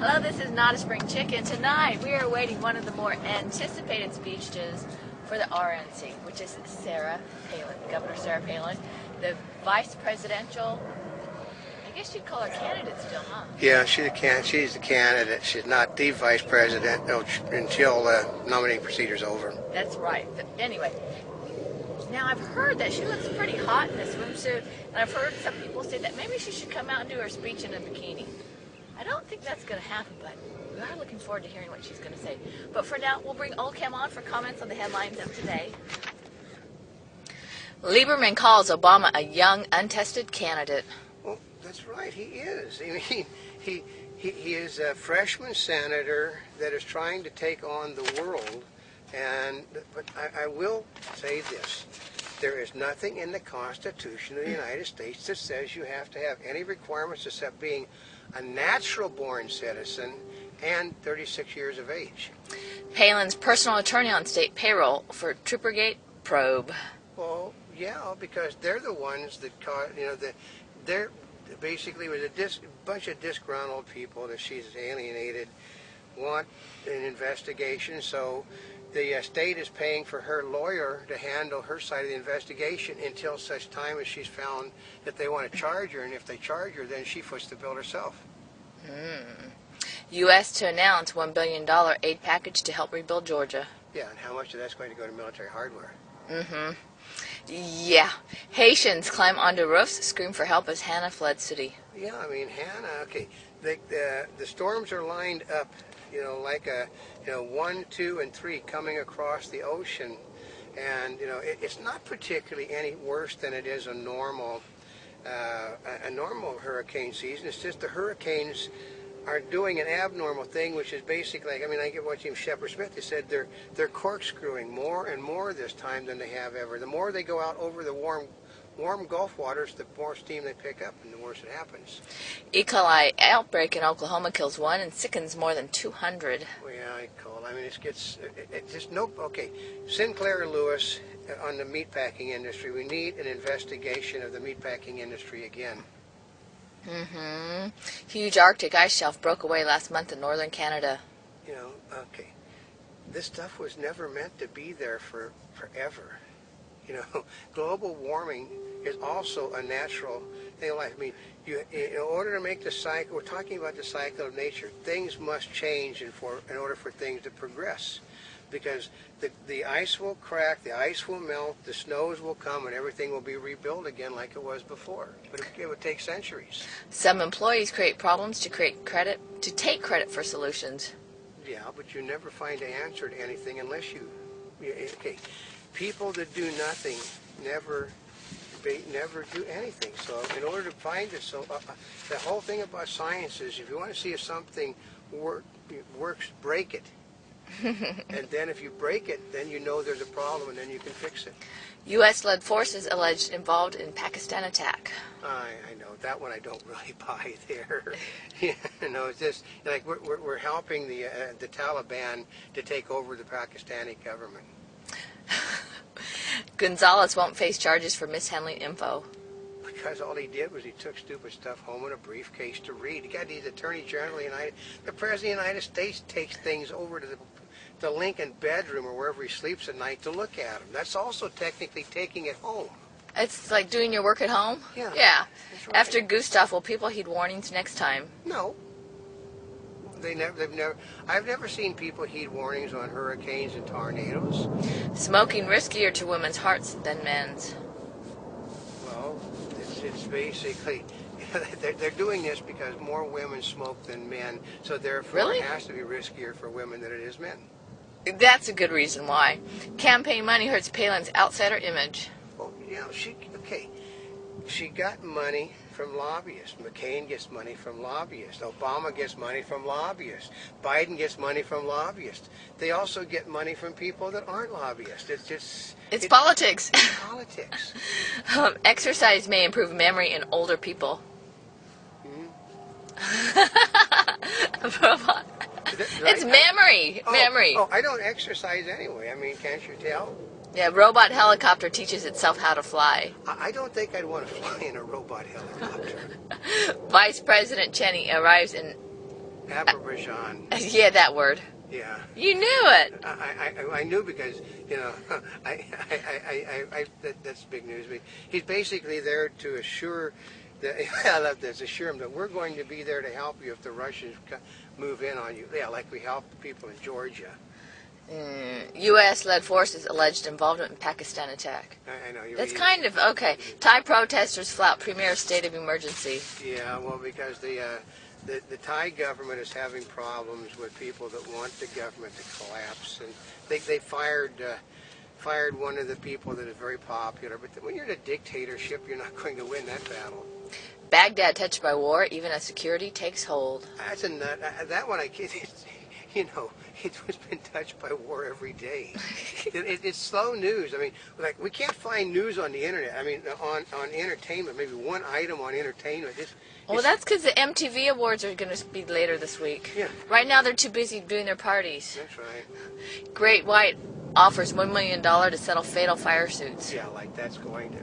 Hello, this is Not a Spring Chicken. Tonight we are awaiting one of the more anticipated speeches for the RNC, which is Sarah Palin, Governor Sarah Palin, the vice presidential, I guess you'd call her candidate still, huh? Yeah, she's the candidate. She's not the vice president until the nominating procedure's over. That's right. But anyway, now I've heard that she looks pretty hot in this swimsuit, and I've heard some people say that maybe she should come out and do her speech in a bikini. I don't think that's going to happen, but we are looking forward to hearing what she's going to say. But for now, we'll bring Oldecam on for comments on the headlines of today. Lieberman calls Obama a young, untested candidate. Well, that's right, he is. I mean, he is a freshman senator that is trying to take on the world. But I will say this. There is nothing in the Constitution of the United States that says you have to have any requirements except being a natural-born citizen and 36 years of age. Palin's personal attorney on state payroll for Troopergate probe. Well, yeah, because they're the ones that caused, they're basically with a bunch of disgruntled people that she's alienated want an investigation, so the state is paying for her lawyer to handle her side of the investigation until such time as she's found that they want to charge her, and if they charge her, then she foots the bill herself. U.S. to announce $1 billion aid package to help rebuild Georgia. Yeah, and how much of that's going to go to military hardware? Yeah. Haitians climb onto roofs, scream for help as Hannah fled city. Yeah, I mean, Hannah, okay, the storms are lined up, like 1, 2, and 3 coming across the ocean, and it's not particularly any worse than it is a normal hurricane season. It's just the hurricanes are doing an abnormal thing, which is basically, I get watching Shepard Smith. They said they're corkscrewing more and more this time than they have ever. The more they go out over the warm Gulf waters, the more steam they pick up, and the worse it happens. E. coli outbreak in Oklahoma kills 1 and sickens more than 200. Well, yeah, okay. Sinclair Lewis on the meatpacking industry. We need an investigation of the meatpacking industry again. Huge Arctic ice shelf broke away last month in northern Canada. Okay. This stuff was never meant to be there forever. Global warming is also a natural thing of life. In order to make the cycle, we're talking about the cycle of nature, things must change in order for things to progress. Because the ice will crack, the ice will melt, the snows will come, and everything will be rebuilt again like it was before. But it would take centuries. Some employees create problems to take credit for solutions. Yeah, but you never find an answer to anything unless okay. People that do nothing never do anything. So in order to find it, the whole thing about science is if you want to see if something works, break it. And then if you break it, then you know there's a problem, and then you can fix it. U.S.-led forces alleged involved in Pakistan attack. I know. That one I don't really buy there. It's just like we're helping the Taliban to take over the Pakistani government. Gonzalez won't face charges for mishandling info. Because all he did was he took stupid stuff home in a briefcase to read. He's Attorney General of the the President of the United States takes things over to the Lincoln bedroom or wherever he sleeps at night to look at them. That's also technically taking it home. It's like doing your work at home? Yeah. Yeah. Right. After Gustav, will people heed warnings next time? No. I've never seen people heed warnings on hurricanes and tornadoes. Smoking riskier to women's hearts than men's. Well, it's basically, they're doing this because more women smoke than men, so therefore Really? It has to be riskier for women than it is men. That's a good reason why. Campaign money hurts Palin's outsider image. Well, she got money from lobbyists. McCain gets money from lobbyists. Obama gets money from lobbyists. Biden gets money from lobbyists. They also get money from people that aren't lobbyists. It's politics. It's politics. Exercise may improve memory in older people. It's memory. Memory. Oh, I don't exercise anyway. Can't you tell? Yeah, robot helicopter teaches itself how to fly. I don't think I'd want to fly in a robot helicopter. Vice President Cheney arrives in Azerbaijan. Yeah, that word. Yeah. You knew it. I knew because, that's big news. He's basically there to assure that, I love this, assure him that we're going to be there to help you if the Russians move in on you. Yeah, like we helped the people in Georgia. U.S.-led forces alleged involvement in Pakistan attack. I know. That's kind of, okay. Thai protesters flout premier state of emergency. Yeah, well, because the Thai government is having problems with people that want the government to collapse, and they fired one of the people that is very popular. But when you're in a dictatorship, you're not going to win that battle. Baghdad touched by war, even as security takes hold. That's a nut. That one I kid. It's been touched by war every day. It's slow news. I mean, like, we can't find news on the internet. I mean, on entertainment, maybe one item on entertainment. Well, that's because the MTV Awards are going to be later this week. Yeah. Right now, they're too busy doing their parties. That's right. Great White offers $1 million to settle fatal fire suits. Yeah, like that's going to.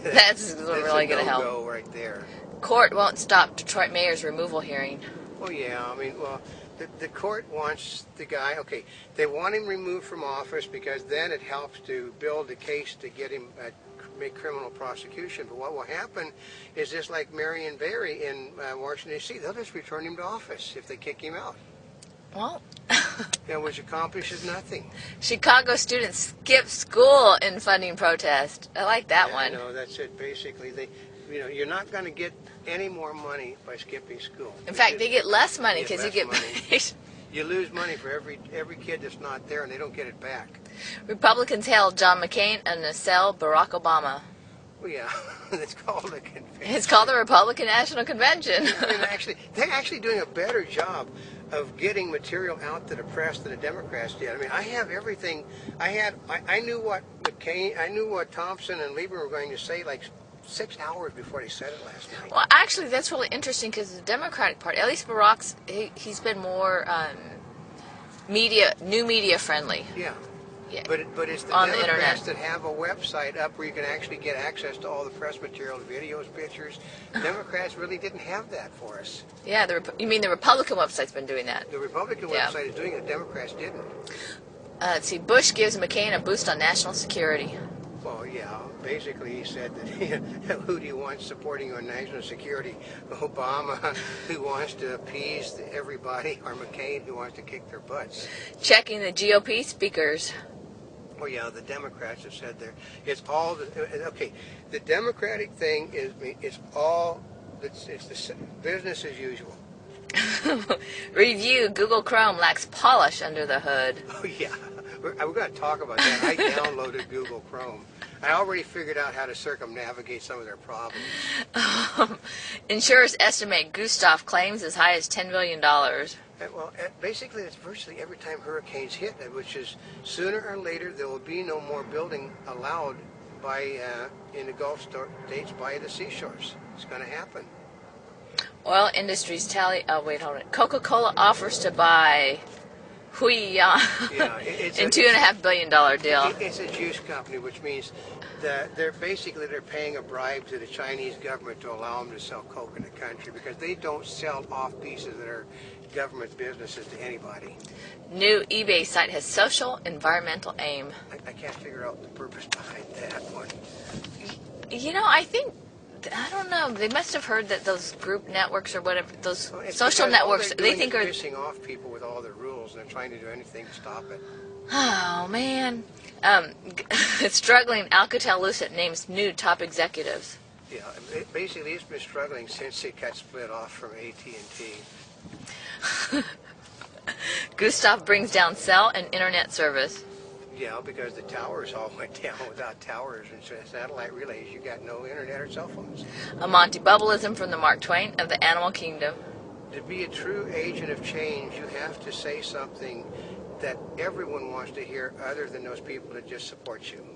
That's really going to help. Go right there. Court won't stop Detroit mayor's removal hearing. Oh yeah, I mean, well, the court wants the guy. Okay, they want him removed from office because then it helps to build a case to get him make criminal prosecution. But what will happen is just like Marion Barry in Washington D.C. They'll just return him to office if they kick him out. Well, which accomplishes nothing. Chicago students skip school in funding protest. I like that one. No, that's it. Basically, you're not going to get any more money by skipping school. In fact, they get less money because you get money. You lose money for every kid that's not there, and they don't get it back. Republicans hailed John McCain and Nacelle Barack Obama. Well, yeah, it's called a convention. It's called the Republican National Convention. I mean, they're actually doing a better job of getting material out to the press than the Democrats did. I mean, I have everything. I knew what McCain, I knew what Thompson and Lieberman were going to say like 6 hours before they said it last night. Well, actually, that's really interesting because the Democratic Party, at least Barack's, he's been more new media friendly. Yeah. Yeah. But it's the on Democrats the internet that have a website up where you can actually get access to all the press materials, videos, pictures. Democrats really didn't have that for us. Yeah, you mean the Republican website's been doing that? The Republican website is doing it. Democrats didn't. Let's see. Bush gives McCain a boost on national security. Well, yeah. Basically, he said that who do you want supporting your national security? Obama, who wants to appease everybody, or McCain, who wants to kick their butts. Checking the GOP speakers. Oh yeah, the Democrats have said there. It's all okay. The Democratic thing is it's the business as usual. Review: Google Chrome lacks polish under the hood. Oh yeah, we're going to talk about that. I downloaded Google Chrome. I already figured out how to circumnavigate some of their problems. Insurers estimate Gustav claims as high as $10 billion. Well, basically, it's virtually every time hurricanes hit, which is sooner or later there will be no more building allowed in the Gulf states by the seashores. It's going to happen. Oil industries tally. Oh, wait, hold on. Coca-Cola offers to buy Huiyan in $2.5 billion deal. It's a juice company, which means that they're paying a bribe to the Chinese government to allow them to sell Coke in the country because they don't sell off pieces that are government businesses to anybody. New eBay site has social environmental aim. I can't figure out the purpose behind that one. I don't know. They must have heard that those group networks or whatever, those social networks, they think are pissing off people with all the rules, and they're trying to do anything to stop it. Oh man, struggling Alcatel-Lucent names new top executives. Yeah, basically it's been struggling since it got split off from AT&T. Gustav brings down cell and internet service. Yeah, because the towers all went down. Without towers and satellite relays, you got no internet or cell phones. A Monty Bubbleism from the Mark Twain of the Animal Kingdom. To be a true agent of change, you have to say something that everyone wants to hear other than those people that just support you.